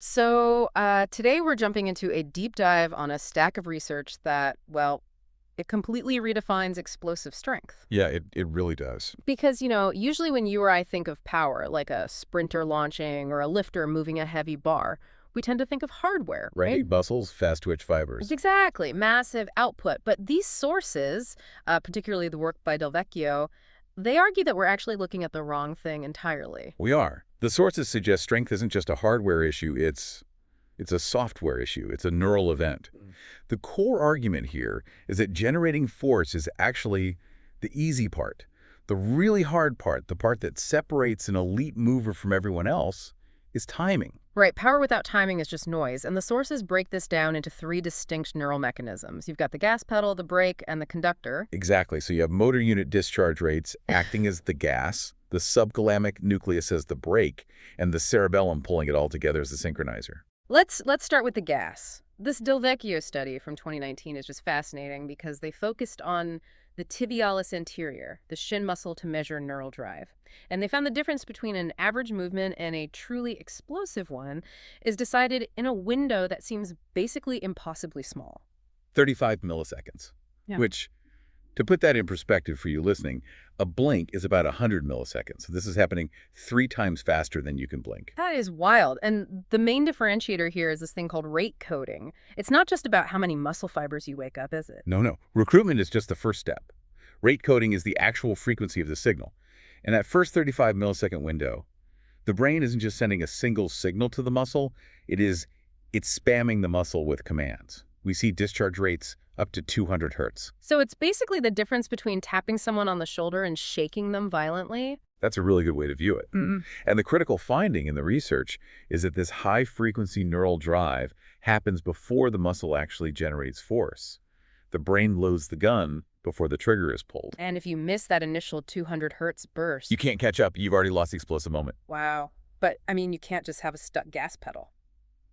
Today we're jumping into a deep dive on a stack of research that, well, it completely redefines explosive strength. Yeah, it really does. Because, usually when you or I think of power, like a sprinter launching or a lifter moving a heavy bar, we tend to think of hardware, right? Big muscles, fast twitch fibers. Exactly, massive output. But these sources, particularly the work by Del Vecchio, they argue that we're actually looking at the wrong thing entirely. We are. The sources suggest strength isn't just a hardware issue, it's a software issue. It's a neural event. The core argument here is that generating force is actually the easy part. The really hard part, the part that separates an elite mover from everyone else, is timing. Right, power without timing is just noise, and the sources break this down into three distinct neural mechanisms. You've got the gas pedal, the brake, and the conductor. Exactly. So you have motor unit discharge rates acting as the gas, the subthalamic nucleus as the brake, and the cerebellum pulling it all together as the synchronizer. Let's start with the gas. This Del Vecchio study from 2019 is just fascinating because they focused on the tibialis anterior, the shin muscle to measure neural drive. And they found the difference between an average movement and a truly explosive one is decided in a window that seems basically impossibly small. 35 milliseconds, Yeah. which, to put that in perspective for you listening, a blink is about 100 milliseconds. So this is happening 3 times faster than you can blink. That is wild. And the main differentiator here is this thing called rate coding. It's not just about how many muscle fibers you wake up, is it? No. Recruitment is just the first step. Rate coding is the actual frequency of the signal. In that first 35 millisecond window, the brain isn't just sending a single signal to the muscle, it's spamming the muscle with commands. We see discharge rates up to 200 hertz. So it's basically the difference between tapping someone on the shoulder and shaking them violently. That's a really good way to view it. And the critical finding in the research is that this high-frequency neural drive happens before the muscle actually generates force. The brain loads the gun before the trigger is pulled. And if you miss that initial 200 hertz burst, You can't catch up. You've already lost the explosive moment. wow. But, I mean, you can't just have a stuck gas pedal.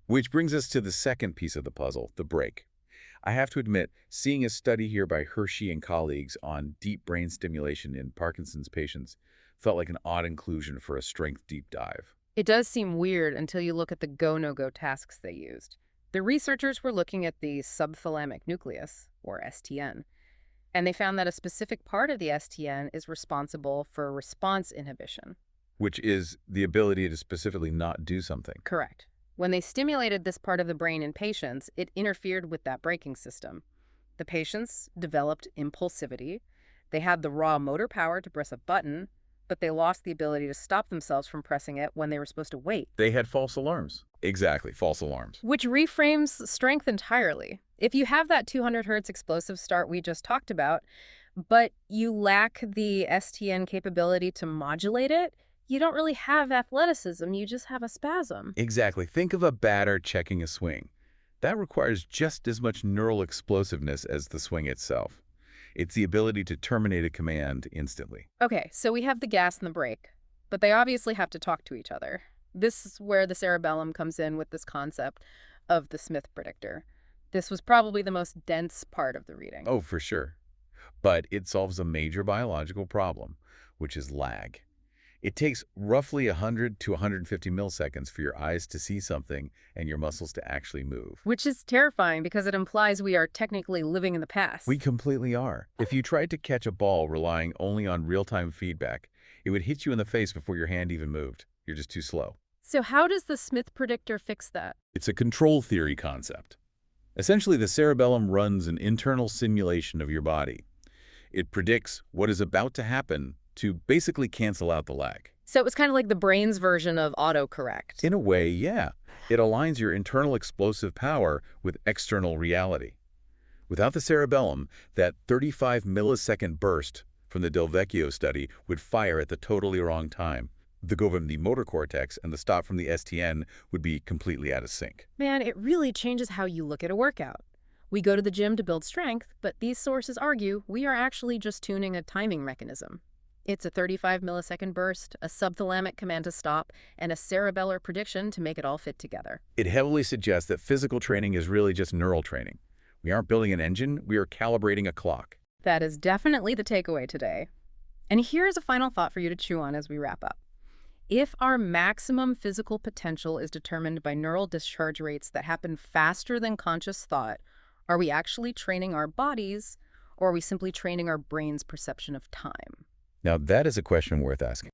Which brings us to the second piece of the puzzle, the brake. I have to admit, seeing a study here by Hershey and colleagues on deep brain stimulation in Parkinson's patients felt like an odd inclusion for a strength deep dive. It does seem weird until you look at the go-no-go tasks they used. The researchers were looking at the subthalamic nucleus, or STN, and they found that a specific part of the STN is responsible for response inhibition. Which is the ability to specifically not do something. Correct. When they stimulated this part of the brain in patients, it interfered with that braking system. The patients developed impulsivity. They had the raw motor power to press a button, but they lost the ability to stop themselves from pressing it when they were supposed to wait, They had false alarms. Exactly, false alarms. which reframes strength entirely. If you have that 200 hertz explosive start we just talked about, but you lack the STN capability to modulate it, you don't really have athleticism, you just have a spasm. Exactly. Think of a batter checking a swing. That requires just as much neural explosiveness as the swing itself. It's the ability to terminate a command instantly. Okay, so we have the gas and the brake, but they obviously have to talk to each other. This is where the cerebellum comes in with this concept of the Smith predictor. This was probably the most dense part of the reading. Oh, for sure. But it solves a major biological problem, which is lag. It takes roughly 100 to 150 milliseconds for your eyes to see something and your muscles to actually move. Which is terrifying because it implies we are technically living in the past. We completely are. If you tried to catch a ball relying only on real-time feedback, it would hit you in the face before your hand even moved. You're just too slow. So how does the Smith predictor fix that? It's a control theory concept. Essentially, the cerebellum runs an internal simulation of your body. It predicts what is about to happen to basically cancel out the lag. So it was kind of like the brain's version of autocorrect. In a way, yeah. It aligns your internal explosive power with external reality. Without the cerebellum, that 35 millisecond burst from the Del Vecchio study would fire at the totally wrong time. The go from the motor cortex and the stop from the STN would be completely out of sync. Man, it really changes how you look at a workout. We go to the gym to build strength, but these sources argue we are actually just tuning a timing mechanism. It's a 35 millisecond burst, a subthalamic command to stop, and a cerebellar prediction to make it all fit together. It heavily suggests that physical training is really just neural training. We aren't building an engine, we are calibrating a clock. That is definitely the takeaway today. And here's a final thought for you to chew on as we wrap up. If our maximum physical potential is determined by neural discharge rates that happen faster than conscious thought, are we actually training our bodies, or are we simply training our brain's perception of time? Now, that is a question worth asking.